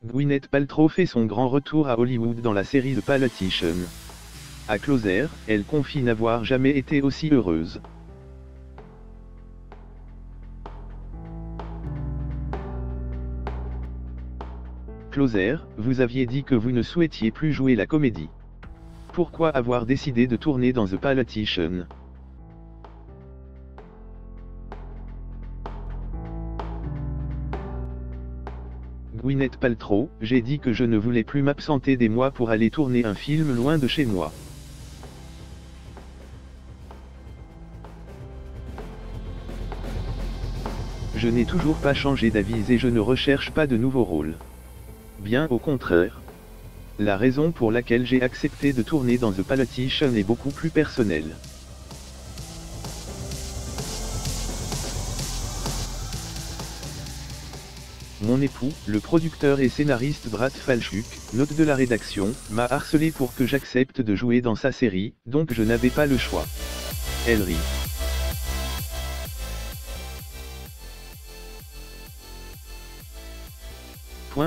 Gwyneth Paltrow fait son grand retour à Hollywood dans la série The Politician. À Closer, elle confie n'avoir jamais été aussi heureuse. Closer, vous aviez dit que vous ne souhaitiez plus jouer la comédie. Pourquoi avoir décidé de tourner dans The Politician? Gwyneth Paltrow, j'ai dit que je ne voulais plus m'absenter des mois pour aller tourner un film loin de chez moi. Je n'ai toujours pas changé d'avis et je ne recherche pas de nouveaux rôles. Bien au contraire. La raison pour laquelle j'ai accepté de tourner dans The Politician est beaucoup plus personnelle. Mon époux, le producteur et scénariste Brad Falchuk, note de la rédaction, m'a harcelé pour que j'accepte de jouer dans sa série, donc je n'avais pas le choix. Elle rit.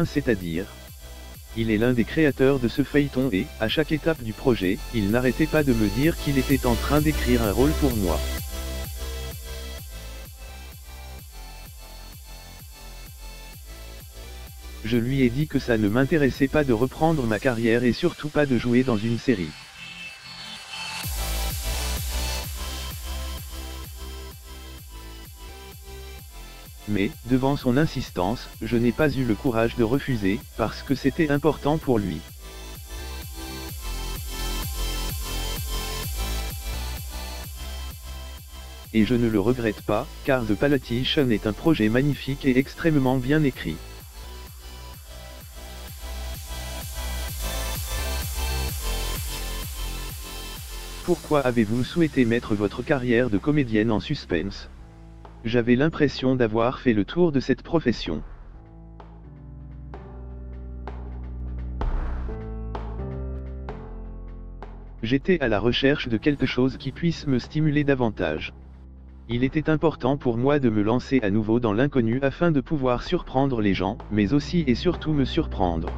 C'est-à-dire. Il est l'un des créateurs de ce feuilleton et, à chaque étape du projet, il n'arrêtait pas de me dire qu'il était en train d'écrire un rôle pour moi. Je lui ai dit que ça ne m'intéressait pas de reprendre ma carrière et surtout pas de jouer dans une série. Mais, devant son insistance, je n'ai pas eu le courage de refuser, parce que c'était important pour lui. Et je ne le regrette pas, car The Politician est un projet magnifique et extrêmement bien écrit. Pourquoi avez-vous souhaité mettre votre carrière de comédienne en suspense? J'avais l'impression d'avoir fait le tour de cette profession. J'étais à la recherche de quelque chose qui puisse me stimuler davantage. Il était important pour moi de me lancer à nouveau dans l'inconnu afin de pouvoir surprendre les gens, mais aussi et surtout me surprendre.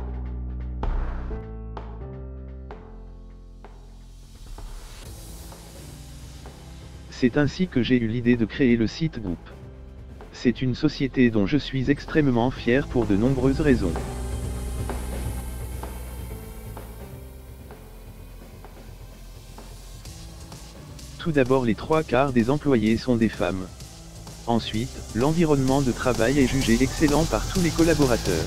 C'est ainsi que j'ai eu l'idée de créer le site Goop. C'est une société dont je suis extrêmement fier pour de nombreuses raisons. Tout d'abord, les 3/4 des employés sont des femmes. Ensuite, l'environnement de travail est jugé excellent par tous les collaborateurs.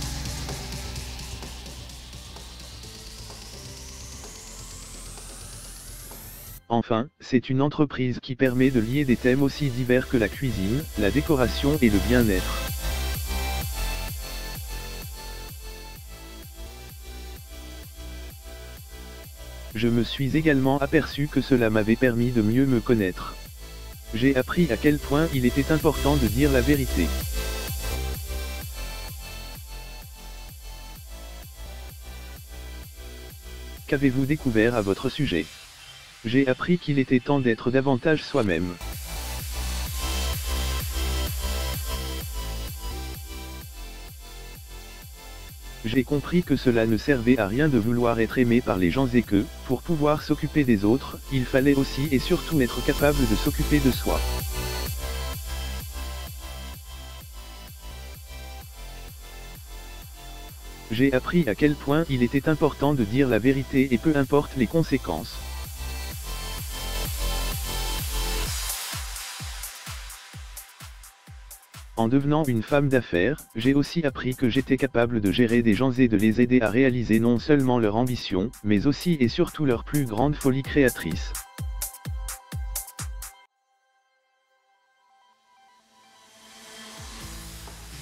Enfin, c'est une entreprise qui permet de lier des thèmes aussi divers que la cuisine, la décoration et le bien-être. Je me suis également aperçu que cela m'avait permis de mieux me connaître. J'ai appris à quel point il était important de dire la vérité. Qu'avez-vous découvert à votre sujet? J'ai appris qu'il était temps d'être davantage soi-même. J'ai compris que cela ne servait à rien de vouloir être aimé par les gens et que, pour pouvoir s'occuper des autres, il fallait aussi et surtout être capable de s'occuper de soi. J'ai appris à quel point il était important de dire la vérité et peu importe les conséquences. En devenant une femme d'affaires, j'ai aussi appris que j'étais capable de gérer des gens et de les aider à réaliser non seulement leur ambition, mais aussi et surtout leur plus grande folie créatrice.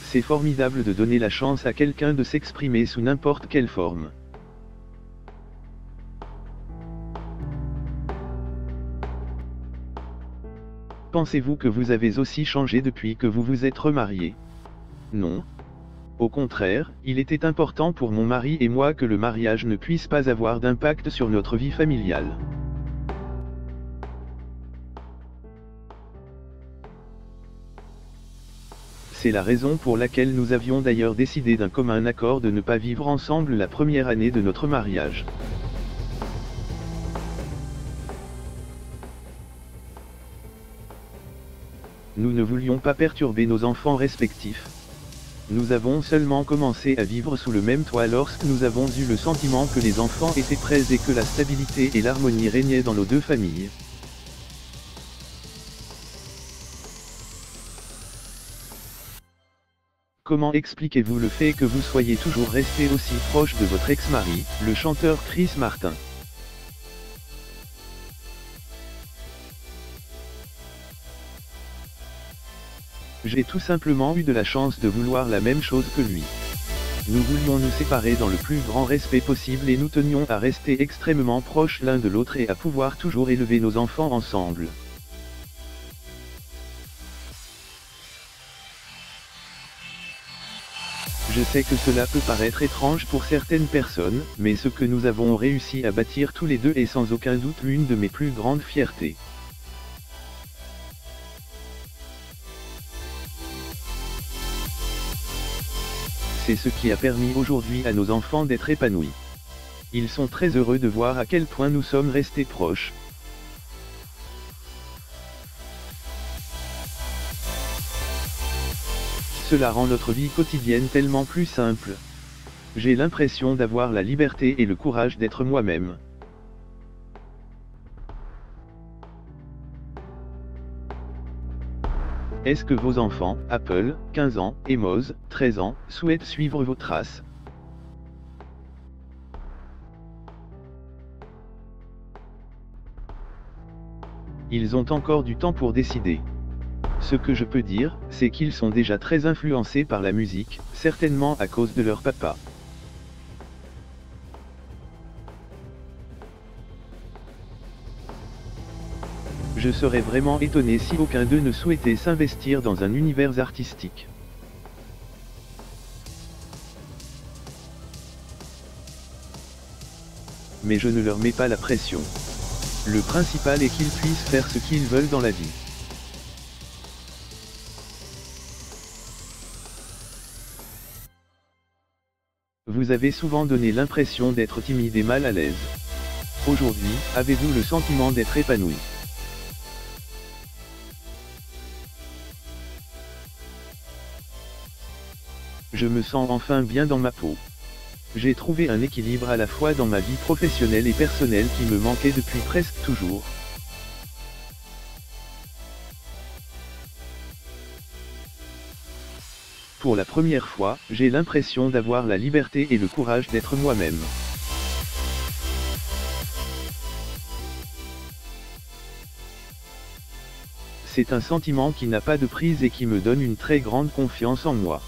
C'est formidable de donner la chance à quelqu'un de s'exprimer sous n'importe quelle forme. Pensez-vous que vous avez aussi changé depuis que vous vous êtes remarié? Non. Au contraire, il était important pour mon mari et moi que le mariage ne puisse pas avoir d'impact sur notre vie familiale. C'est la raison pour laquelle nous avions d'ailleurs décidé d'un commun accord de ne pas vivre ensemble la première année de notre mariage. Nous ne voulions pas perturber nos enfants respectifs. Nous avons seulement commencé à vivre sous le même toit lorsque nous avons eu le sentiment que les enfants étaient prêts et que la stabilité et l'harmonie régnaient dans nos deux familles. Comment expliquez-vous le fait que vous soyez toujours resté aussi proche de votre ex-mari, le chanteur Chris Martin? J'ai tout simplement eu de la chance de vouloir la même chose que lui. Nous voulions nous séparer dans le plus grand respect possible et nous tenions à rester extrêmement proches l'un de l'autre et à pouvoir toujours élever nos enfants ensemble. Je sais que cela peut paraître étrange pour certaines personnes, mais ce que nous avons réussi à bâtir tous les deux est sans aucun doute l'une de mes plus grandes fiertés. C'est ce qui a permis aujourd'hui à nos enfants d'être épanouis. Ils sont très heureux de voir à quel point nous sommes restés proches. Cela rend notre vie quotidienne tellement plus simple. J'ai l'impression d'avoir la liberté et le courage d'être moi-même. Est-ce que vos enfants, Apple, 15 ans, et Moz, 13 ans, souhaitent suivre vos traces? Ils ont encore du temps pour décider. Ce que je peux dire, c'est qu'ils sont déjà très influencés par la musique, certainement à cause de leur papa. Je serais vraiment étonné si aucun d'eux ne souhaitait s'investir dans un univers artistique. Mais je ne leur mets pas la pression. Le principal est qu'ils puissent faire ce qu'ils veulent dans la vie. Vous avez souvent donné l'impression d'être timide et mal à l'aise. Aujourd'hui, avez-vous le sentiment d'être épanoui? Je me sens enfin bien dans ma peau. J'ai trouvé un équilibre à la fois dans ma vie professionnelle et personnelle qui me manquait depuis presque toujours. Pour la première fois, j'ai l'impression d'avoir la liberté et le courage d'être moi-même. C'est un sentiment qui n'a pas de prise et qui me donne une très grande confiance en moi.